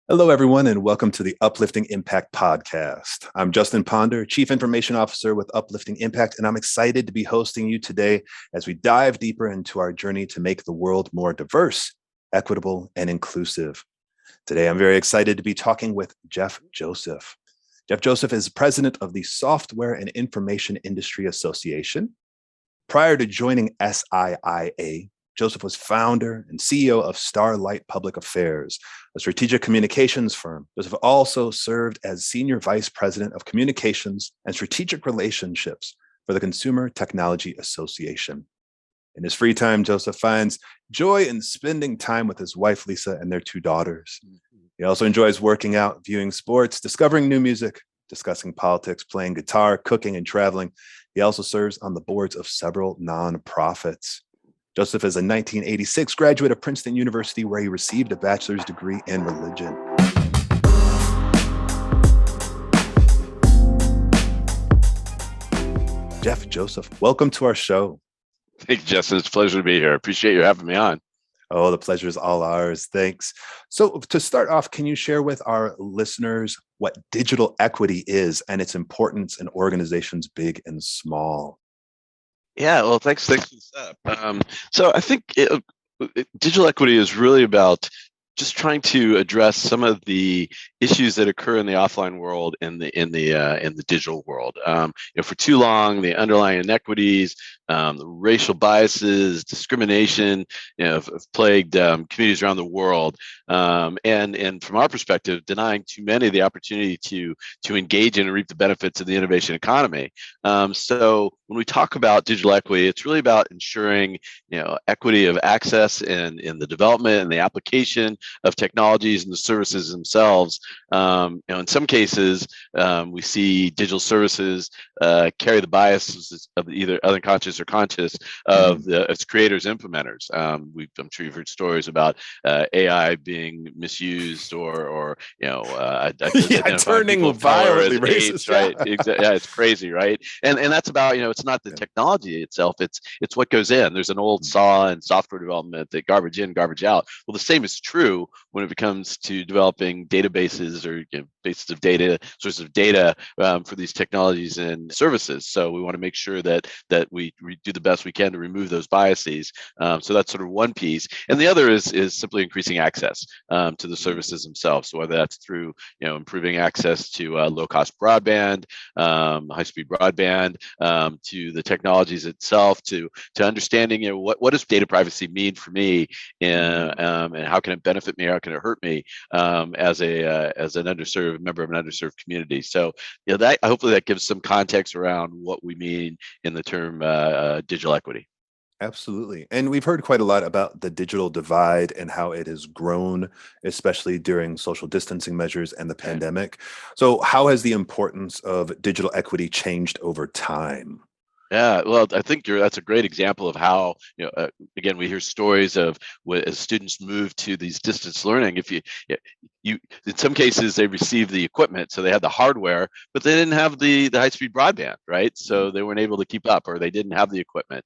Hello, everyone, and welcome to the Uplifting Impact podcast. I'm Justin Ponder, Chief Information Officer with Uplifting Impact, and I'm excited to be hosting you today as we dive deeper into our journey to make the world more diverse, equitable, and inclusive. Today, I'm very excited to be talking with Jeff Joseph. Jeff Joseph is president of the Software and Information Industry Association. Prior to joining SIIA, Joseph was founder and CEO of Starlight Public Affairs, a strategic communications firm. Joseph also served as Senior Vice President of Communications and Strategic Relationships for the Consumer Technology Association. In his free time, Joseph finds joy in spending time with his wife, Lisa, and their two daughters. He also enjoys working out, viewing sports, discovering new music, discussing politics, playing guitar, cooking, and traveling. He also serves on the boards of several nonprofits. Joseph is a 1986 graduate of Princeton University, where he received a bachelor's degree in religion. Jeff Joseph, welcome to our show. Thank you, Justin. It's a pleasure to be here. I appreciate you having me on. Oh, the pleasure is all ours. Thanks. So to start off, can you share with our listeners what digital equity is and its importance in organizations big and small? Yeah, well, thanks for the setup. So I think digital equity is really about just trying to address some of the issues that occur in the offline world in the digital world. For too long, the underlying inequities, the racial biases, discrimination, have plagued communities around the world, and from our perspective, denying too many the opportunity to engage in and reap the benefits of the innovation economy. So when we talk about digital equity, it's really about ensuring equity of access in the development and the application of technologies and the services themselves. In some cases, we see digital services carry the biases of either unconscious or conscious of its creators, implementers. I'm sure you've heard stories about AI being misused or turning violently racist, right? Yeah, it's crazy, right? And that's about it's not the technology itself; it's what goes in. There's an old saw in software development that garbage in, garbage out. Well, the same is true when it comes to developing databases or bases of data, sources of data for these technologies and services. So we want to make sure that we do the best we can to remove those biases. So that's sort of one piece, and the other is simply increasing access to the services themselves. So whether that's through improving access to low-cost broadband, high-speed broadband, to the technologies itself, to understanding what does data privacy mean for me, and how can it benefit me, how can it hurt me as an underserved member of an underserved community. So that hopefully that gives some context around what we mean in the term digital equity. Absolutely. And we've heard quite a lot about the digital divide and how it has grown, especially during social distancing measures and the pandemic. So how has the importance of digital equity changed over time? Yeah, well, I think that's a great example of how, again, we hear stories of as students move to these distance learning. If you in some cases they received the equipment, so they had the hardware, but they didn't have the high-speed broadband, right? So they weren't able to keep up, or they didn't have the equipment.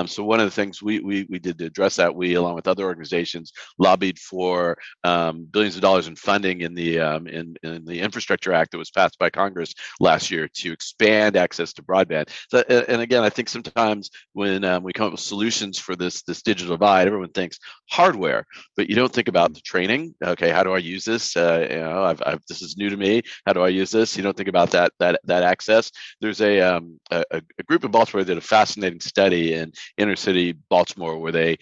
So one of the things we did to address that, we, along with other organizations, lobbied for billions of dollars in funding in the Infrastructure Act that was passed by Congress last year to expand access to broadband. So, and again, I think sometimes when we come up with solutions for this digital divide, everyone thinks hardware, but you don't think about the training. Okay, how do I use this? This is new to me. How do I use this? You don't think about that access. There's a group in Baltimore that did a fascinating study in inner city Baltimore where they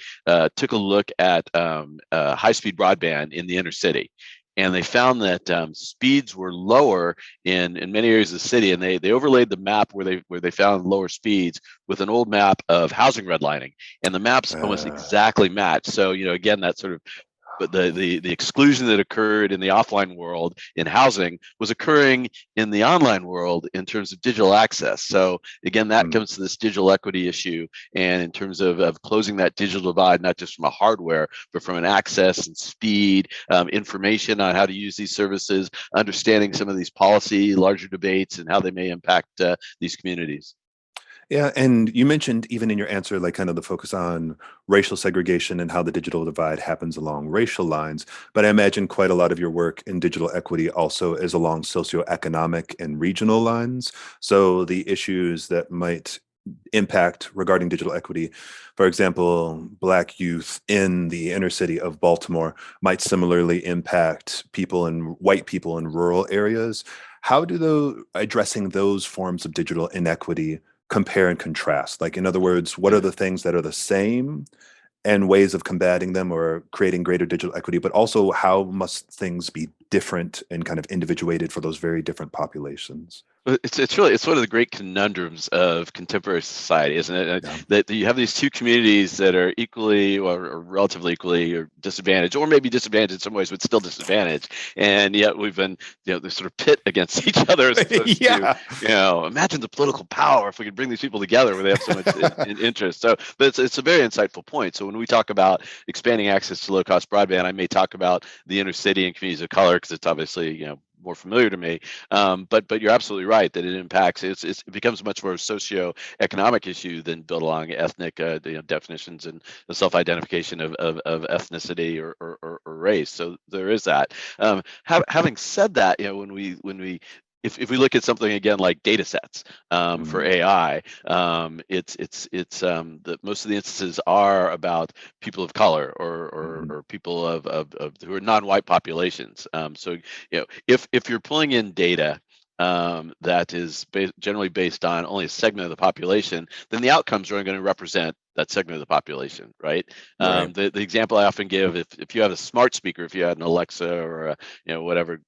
took a look at high-speed broadband in the inner city. And they found that speeds were lower in many areas of the city, and they overlaid the map where they found lower speeds with an old map of housing redlining, and the maps almost exactly matched. So again, that sort of but the exclusion that occurred in the offline world in housing was occurring in the online world in terms of digital access. So again, that comes to this digital equity issue, and in terms of closing that digital divide, not just from a hardware, but from an access and speed, information on how to use these services, understanding some of these policy, larger debates, and how they may impact these communities. Yeah, and you mentioned even in your answer, like kind of the focus on racial segregation and how the digital divide happens along racial lines. But I imagine quite a lot of your work in digital equity also is along socioeconomic and regional lines. So the issues that might impact regarding digital equity, for example, Black youth in the inner city of Baltimore might similarly impact white people in rural areas. How do addressing those forms of digital inequity compare and contrast? Like, in other words, what are the things that are the same and ways of combating them or creating greater digital equity, but also how must things be different and kind of individuated for those very different populations? It's one of the great conundrums of contemporary society, isn't it? Yeah. That you have these two communities that are equally or relatively equally or disadvantaged, or maybe disadvantaged in some ways, but still disadvantaged. And yet we've been, they sort of pit against each other as opposed to, Yeah. imagine the political power if we could bring these people together where they have so much in interest. So, but it's a very insightful point. So when we talk about expanding access to low-cost broadband, I may talk about the inner city and communities of color because it's obviously, more familiar to me. But you're absolutely right that it impacts. It becomes much more socio-economic issue than built along ethnic definitions and the self-identification of ethnicity or race. So there is that. Having said that, if we look at something again like data sets for Mm, AI, it's that most of the instances are about people of color mhm. or people of who are non-white populations. So if you're pulling in data that is generally based on only a segment of the population, then the outcomes are going to represent that segment of the population, right? Right. The example I often give, if you have a smart speaker, if you had an Alexa or a whatever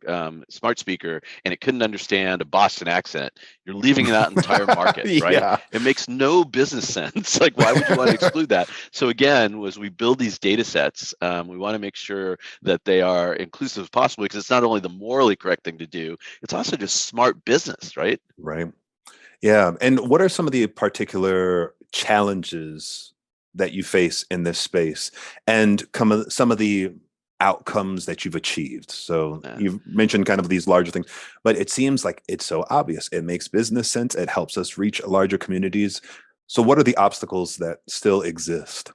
smart speaker, and it couldn't understand a Boston accent, you're leaving that entire market, right? Yeah. It makes no business sense. Like, why would you want to exclude that? So again, as we build these data sets, we want to make sure that they are inclusive as possible because it's not only the morally correct thing to do, it's also just smart business, right? Right. Yeah. And what are some of the particular challenges that you face in this space and some of the outcomes that you've achieved? So Uh, you've mentioned kind of these larger things, but it seems like it's so obvious. It makes business sense. It helps us reach larger communities. So what are the obstacles that still exist?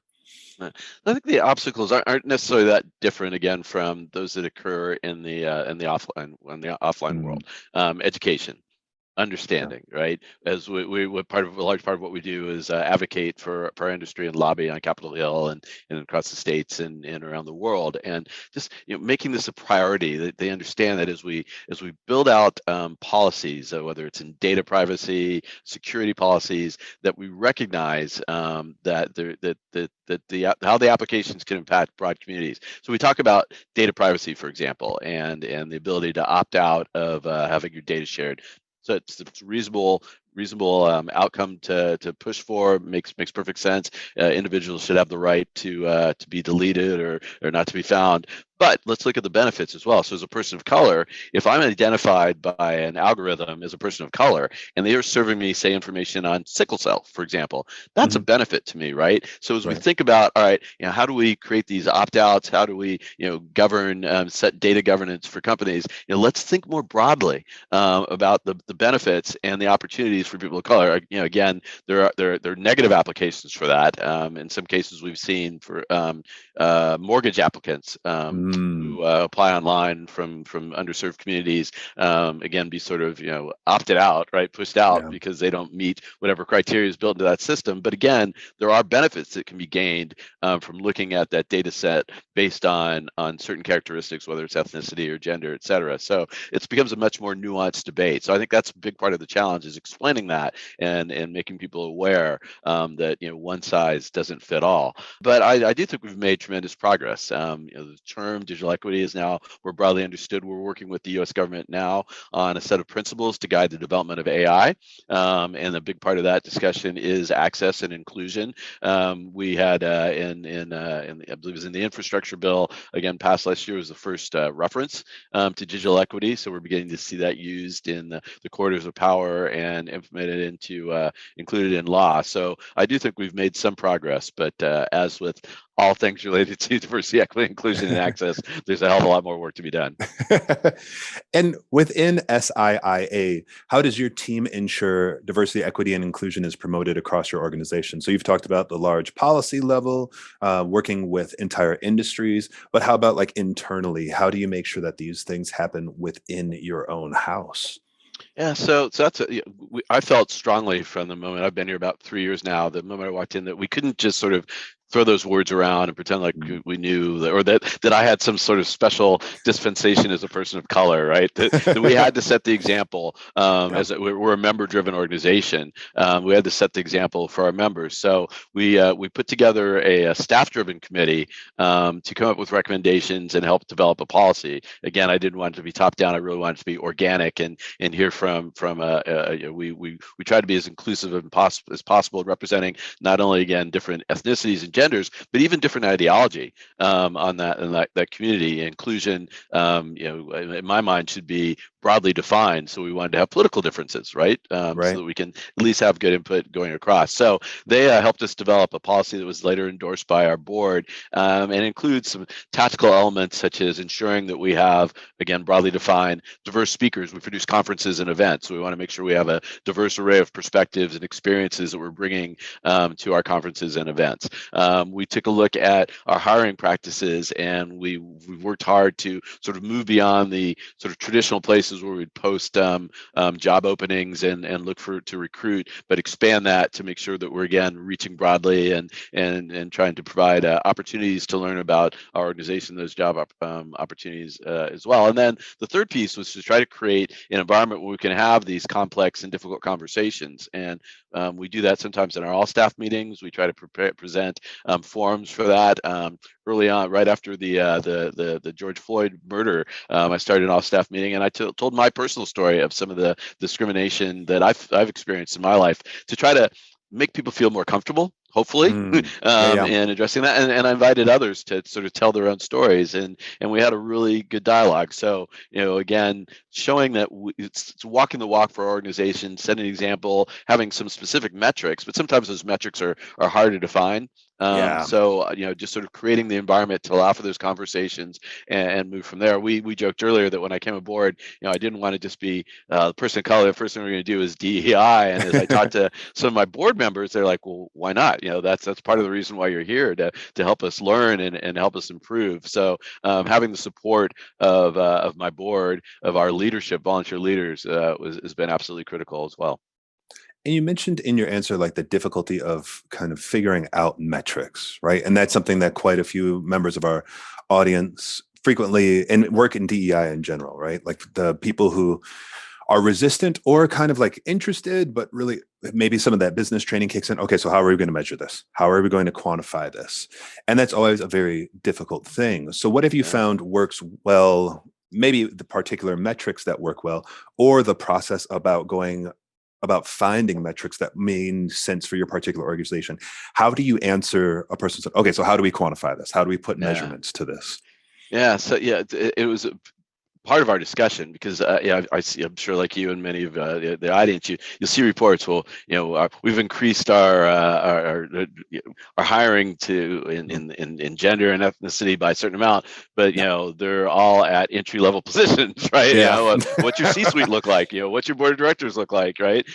uh, I think the obstacles aren't necessarily that different again from those that occur in the offline Mm, world. Education, yeah. understanding, right? As what part of a large part of what we do is advocate for our industry and lobby on Capitol Hill and across the states and around the world, and just making this a priority that they understand that as we build out policies, whether it's in data privacy, security policies, that we recognize that how the applications can impact broad communities. So we talk about data privacy, for example, and the ability to opt out of having your data shared. So it's reasonable outcome to push for. Makes perfect sense. Individuals should have the right to be deleted or not to be found. But let's look at the benefits as well. So as a person of color, if I'm identified by an algorithm as a person of color and they are serving me, say, information on sickle cell, for example, that's a Mhm. benefit to me, right? So as we Right. think about, all right, how do we create these opt-outs? How do we, govern, set data governance for companies? Let's think more broadly about the benefits and the opportunities for people of color. Again, there are negative applications for that. In some cases, we've seen for mortgage applicants Mm, who apply online from underserved communities. Again, be sort of opted out, right, pushed out yeah. because they don't meet whatever criteria is built into that system. But again, there are benefits that can be gained from looking at that data set based on certain characteristics, whether it's ethnicity or gender, et cetera. So it becomes a much more nuanced debate. So I think that's a big part of the challenge is explaining that and making people aware that one size doesn't fit all. But I do think we've made tremendous progress. The term digital equity is now more broadly understood. We're working with the U.S. government now on a set of principles to guide the development of AI, and a big part of that discussion is access and inclusion. We had I believe it was in the infrastructure bill again passed last year was the first reference to digital equity. So we're beginning to see that used in the corridors of power and implemented into included in law. So I do think we've made some progress, but as with all things related to diversity, equity, inclusion, and access, there's a hell of a lot more work to be done. And within SIIA, how does your team ensure diversity, equity, and inclusion is promoted across your organization? So you've talked about the large policy level, working with entire industries, but how about like internally? How do you make sure that these things happen within your own house? Yeah, so that's I felt strongly from the moment I've been here about 3 years now. The moment I walked in, that we couldn't just sort of throw those words around and pretend like we knew that, or that I had some sort of special dispensation as a person of color, right? That we had to set the example. As we're a member-driven organization, we had to set the example for our members. So we put together a staff-driven committee to come up with recommendations and help develop a policy. Again, I didn't want it to be top-down. I really wanted it to be organic and hear from we try to be as inclusive as possible, representing not only, again, different ethnicities and genders, but even different ideology on that community. Inclusion, in my mind, should be broadly defined. So we wanted to have political differences, right? So that we can at least have good input going across. So they helped us develop a policy that was later endorsed by our board, and includes some tactical elements such as ensuring that we have, again, broadly defined diverse speakers. We produce conferences and events. So we want to make sure we have a diverse array of perspectives and experiences that we're bringing to our conferences and events. We took a look at our hiring practices, and we worked hard to sort of move beyond the sort of traditional places where we'd post job openings and look to recruit, but expand that to make sure that we're, again, reaching broadly and trying to provide opportunities to learn about our organization, those job opportunities as well. And then the third piece was to try to create an environment where we can have these complex and difficult conversations. And we do that sometimes in our all staff meetings. We try to present forums for that. Early on, right after the George Floyd murder, I started an all staff meeting, and I told my personal story of some of the discrimination that I've experienced in my life, to try to make people feel more comfortable, hopefully, in addressing that. And I invited others to sort of tell their own stories, and we had a really good dialogue. So, again, showing that it's walking the walk for our organization, setting an example, having some specific metrics, but sometimes those metrics are hard to define. So, just sort of creating the environment to allow for those conversations and move from there. We joked earlier that when I came aboard, I didn't want to just be the person of color. The first thing we're going to do is DEI. And as I talked to some of my board members, they're like, well, why not? That's part of the reason why you're here, to help us learn and help us improve. So having the support of my board, of our leadership, volunteer leaders, has been absolutely critical as well. And you mentioned in your answer, like, the difficulty of kind of figuring out metrics, right? And that's something that quite a few members of our audience frequently, and work in DEI in general, right? Like, the people who are resistant or kind of like interested, but really maybe some of that business training kicks in. Okay, so how are we going to measure this? How are we going to quantify this? And that's always a very difficult thing. So what have you found works well? Maybe the particular metrics that work well, or the process about finding metrics that make sense for your particular organization. How do you answer a person said, okay, so how do we quantify this? How do we put measurements to this? Yeah, so it was part of our discussion, because I see, I'm sure, like you and many of the audience, you'll see reports. Well, we've increased our hiring in gender and ethnicity by a certain amount, but they're all at entry level positions, right? What's your C-suite look like? What's your board of directors look like, right?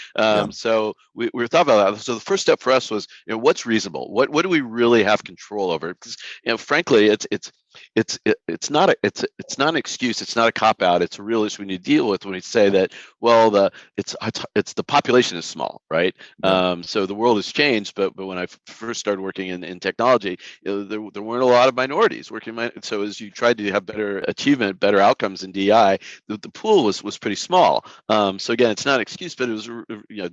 So we were thought about that. So the first step for us was, what's reasonable? What do we really have control over? Because frankly, it's not an excuse. It's not a cop out. It's a real issue we need to deal with when we say that, well, the population is small, right? So the world has changed, but when I first started working in technology, there weren't a lot of minorities working. So as you tried to have better achievement, better outcomes in DI, the pool was pretty small. So again, it's not an excuse, but it was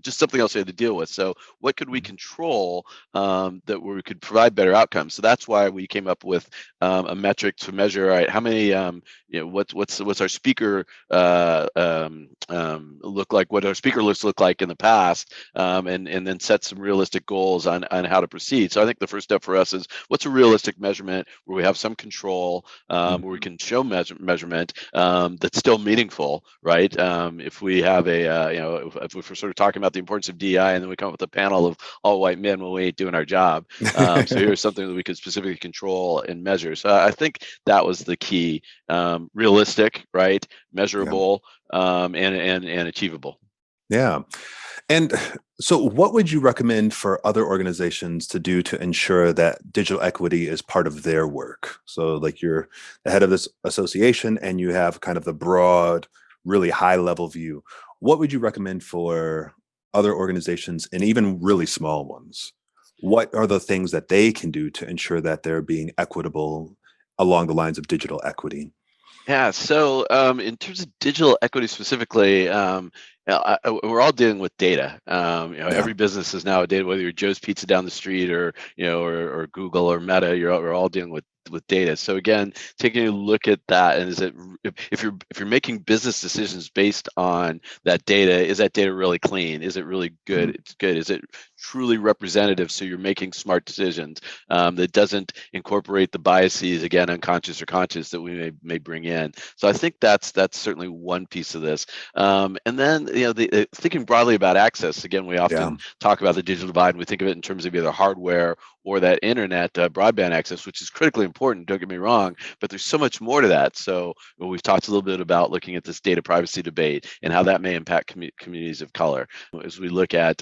just something else we had to deal with. So what could we control that we could provide better outcomes? So that's why we came up with a metric to measure, all right, how many, what's our speaker look like, what our speaker looks look like in the past, and then set some realistic goals on how to proceed. So I think the first step for us is, what's a realistic measurement where we have some control, where we can show measurement that's still meaningful, right? If we have if we're sort of talking about the importance of DEI, and then we come up with a panel of all white men, well, we ain't doing our job. So here's something that we could specifically control and measure. So I think that was the key: realistic, right, measurable, and achievable. Yeah. And so what would you recommend for other organizations to do to ensure that digital equity is part of their work? So like, you're the head of this association and you have kind of the broad, really high level view. What would you recommend for other organizations, and even really small ones? What are the things that they can do to ensure that they're being equitable along the lines of digital equity? Yeah, so in terms of digital equity specifically, we're all dealing with data. Yeah. Every business is now a data, whether you're Joe's Pizza down the street, or or Google or Meta, we're all dealing with data. So again, taking a look at that, and is it, if you're making business decisions based on that data, is that data really clean? Is it really good? It's good. Is it truly representative, so you're making smart decisions that doesn't incorporate the biases, again, unconscious or conscious, that we may bring in? So I think that's certainly one piece of this. And then thinking broadly about access. Again, we often talk about the digital divide, and we think of it in terms of either hardware or that internet broadband access, which is critically important, don't get me wrong, but there's so much more to that. So we've talked a little bit about looking at this data privacy debate and how that may impact communities of color. As we look at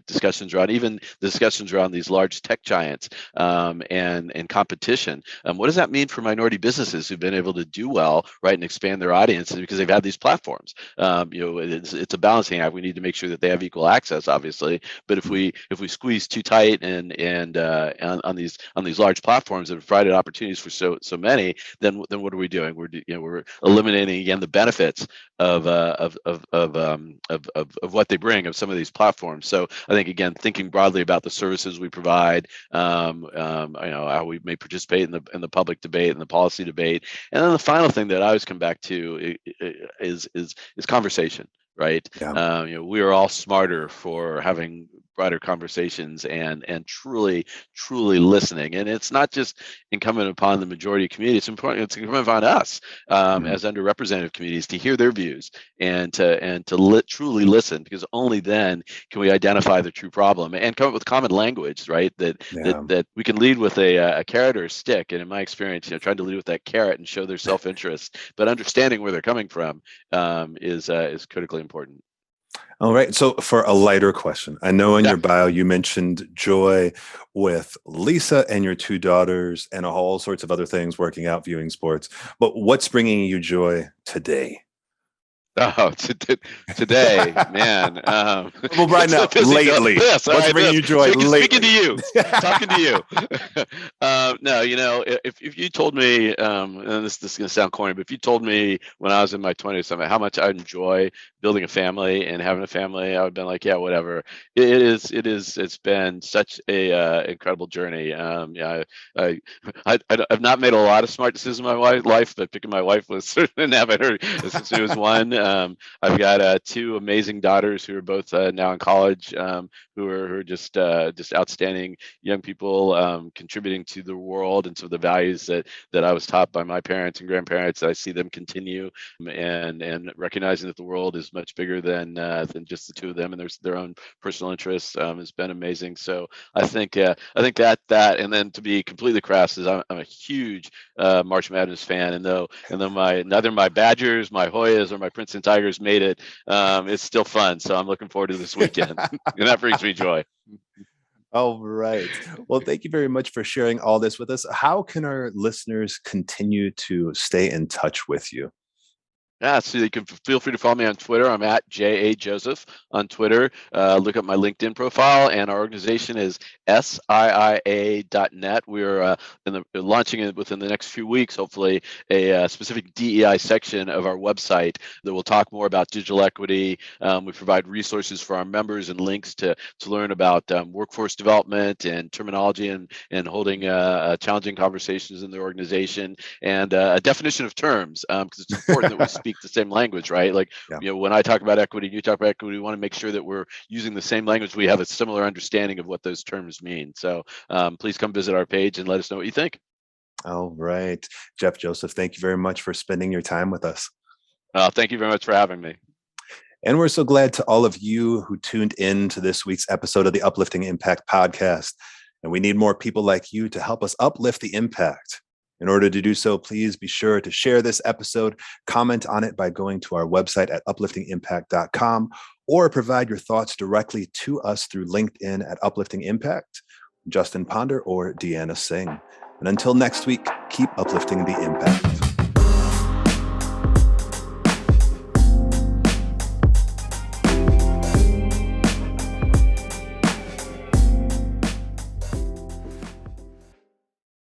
discussions around, even the discussions around these large tech giants, and competition, what does that mean for minority businesses who've been able to do well, right, and expand their audiences because they've had these platforms? It's a balancing act. We need to make sure that they have equal access, obviously, but if we squeeze too tight and on these large platforms that have provided opportunities for so many, then what are we doing? We're eliminating, again, the benefits of what they bring, of some of these platforms. So I think, again, thinking broadly about the services we provide, how we may participate in the public debate and the policy debate, and then the final thing that I always come back to is conversation. Right. We are all smarter for having broader conversations and truly listening. And it's not just incumbent upon the majority community. It's incumbent upon us as underrepresented communities to hear their views and to truly listen, because only then can we identify the true problem and come up with common language, right? That we can lead with a carrot or a stick. And in my experience, trying to lead with that carrot and show their self-interest, but understanding where they're coming from is critically important. All right. So for a lighter question, I know in your bio you mentioned joy with Lisa and your two daughters and all sorts of other things, working out, viewing sports. But what's bringing you joy today? Oh, today, man. Well, right now, lately. What's bringing you joy lately? Speaking to you, talking to you. No, if you told me, and this is going to sound corny, but if you told me when I was in my 20s how much I enjoy building a family and having a family, I would have been like, yeah, whatever. It's been such a incredible journey. I've not made a lot of smart decisions in my life, but picking my wife was certainly an habit. Since she was one. I've got two amazing daughters who are both now in college, who are just outstanding young people, contributing to the world and to the values that I was taught by my parents and grandparents. I see them continue, and recognizing that the world is much bigger than just the two of them, and there's their own personal interests, has been amazing. So I think that and then, to be completely crass, is I'm a huge March Madness fan, and though neither my Badgers, my Hoyas, or my Princeton Tigers made it, it's still fun. So I'm looking forward to this weekend, and that brings me joy. All right. Well, thank you very much for sharing all this with us. How can our listeners continue to stay in touch with you? Yeah, so you can feel free to follow me on Twitter. I'm at J.A. Joseph on Twitter. Look up my LinkedIn profile, and our organization is SIIA.net. We're launching it within the next few weeks, hopefully, a specific DEI section of our website that will talk more about digital equity. We provide resources for our members and links to learn about workforce development and terminology and holding challenging conversations in the organization, and a definition of terms, because it's important that we speak the same language, right? Like, Yeah. when I talk about equity and you talk about equity, we want to make sure that we're using the same language. We have a similar understanding of what those terms mean. So please come visit our page and let us know what you think. All right. Jeff Joseph, thank you very much for spending your time with us. Thank you very much for having me. And we're so glad to all of you who tuned in to this week's episode of the Uplifting Impact podcast. And we need more people like you to help us uplift the impact. In order to do so, please be sure to share this episode, comment on it by going to our website at upliftingimpact.com, or provide your thoughts directly to us through LinkedIn at Uplifting Impact, Justin Ponder, or Deanna Singh. And until next week, keep uplifting the impact.